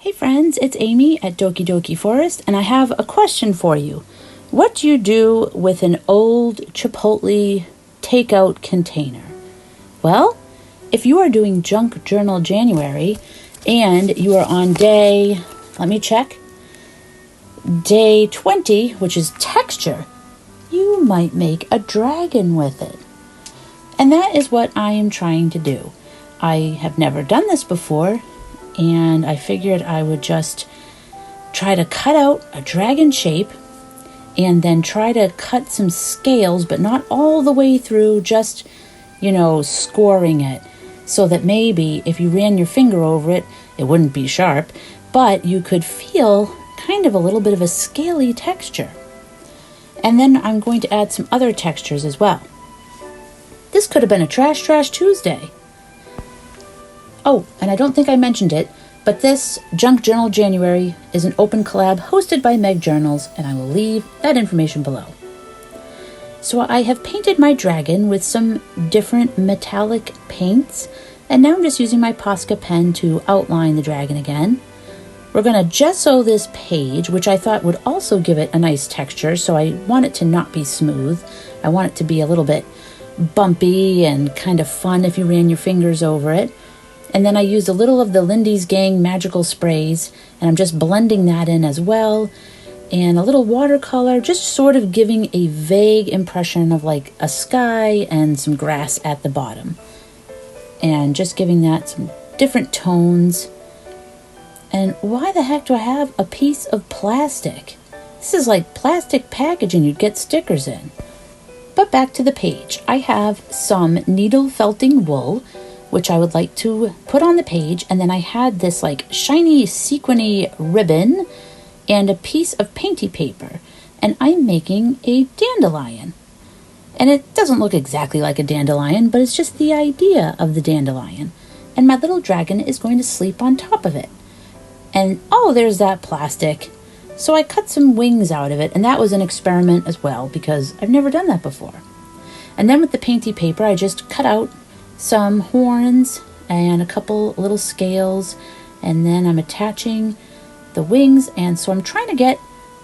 Hey friends, it's Amy at Doki Doki Forest, and I have a question for you. What do you do with an old Chipotle takeout container? Well, if you are doing Junk Journal January and you are on day 20, which is texture, you might make a dragon with it. And that is what I am trying to do. I have never done this before, and I figured I would just try to cut out a dragon shape and then try to cut some scales, but not all the way through, just, scoring it so that maybe if you ran your finger over it, it wouldn't be sharp, but you could feel kind of a little bit of a scaly texture. And then I'm going to add some other textures as well. This could have been a Trash Tuesday. Oh, and I don't think I mentioned it, but this Junk Journal January is an open collab hosted by Meg Journals, and I will leave that information below. So I have painted my dragon with some different metallic paints, and now I'm just using my Posca pen to outline the dragon again. We're going to gesso this page, which I thought would also give it a nice texture, so I want it to not be smooth. I want it to be a little bit bumpy and kind of fun if you ran your fingers over it. And then I used a little of the Lindy's Gang magical sprays, and I'm just blending that in as well. And a little watercolor, just sort of giving a vague impression of like a sky and some grass at the bottom. And just giving that some different tones. And why the heck do I have a piece of plastic? This is like plastic packaging you'd get stickers in. But back to the page. I have some needle felting wool, which I would like to put on the page, and then I had this like shiny sequiny ribbon and a piece of painty paper, and I'm making a dandelion. And it doesn't look exactly like a dandelion, but it's just the idea of the dandelion. And my little dragon is going to sleep on top of it. And oh, there's that plastic. So I cut some wings out of it, and that was an experiment as well, because I've never done that before. And then with the painty paper, I just cut out some horns and a couple little scales, and then I'm attaching the wings, and so I'm trying to get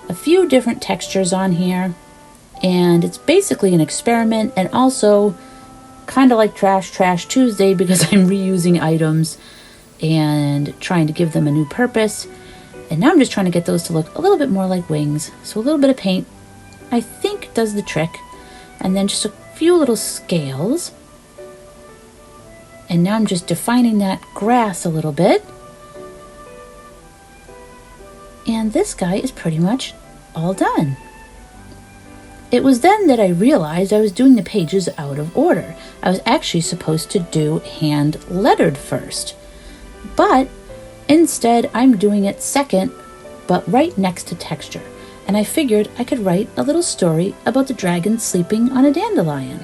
a few different textures on here, and it's basically an experiment and also kind of like Trash Tuesday because I'm reusing items and trying to give them a new purpose. And now I'm just trying to get those to look a little bit more like wings, so a little bit of paint I think does the trick, and then just a few little scales. And now I'm just defining that grass a little bit. And this guy is pretty much all done. It was then that I realized I was doing the pages out of order. I was actually supposed to do hand-lettered first. But instead, I'm doing it second, but right next to texture. And I figured I could write a little story about the dragon sleeping on a dandelion.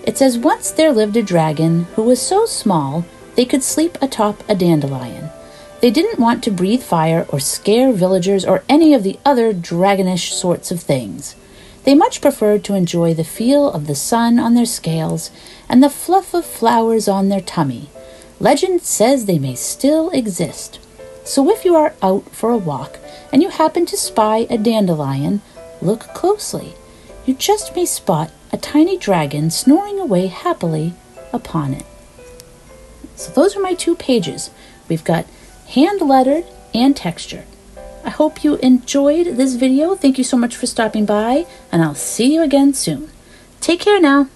It says, once there lived a dragon who was so small they could sleep atop a dandelion. They didn't want to breathe fire or scare villagers or any of the other dragonish sorts of things. They much preferred to enjoy the feel of the sun on their scales and the fluff of flowers on their tummy. Legend says they may still exist. So if you are out for a walk and you happen to spy a dandelion, look closely. You just may spot a tiny dragon snoring away happily upon it. So those are my two pages. We've got hand-lettered and textured. I hope you enjoyed this video. Thank you so much for stopping by, and I'll see you again soon. Take care now.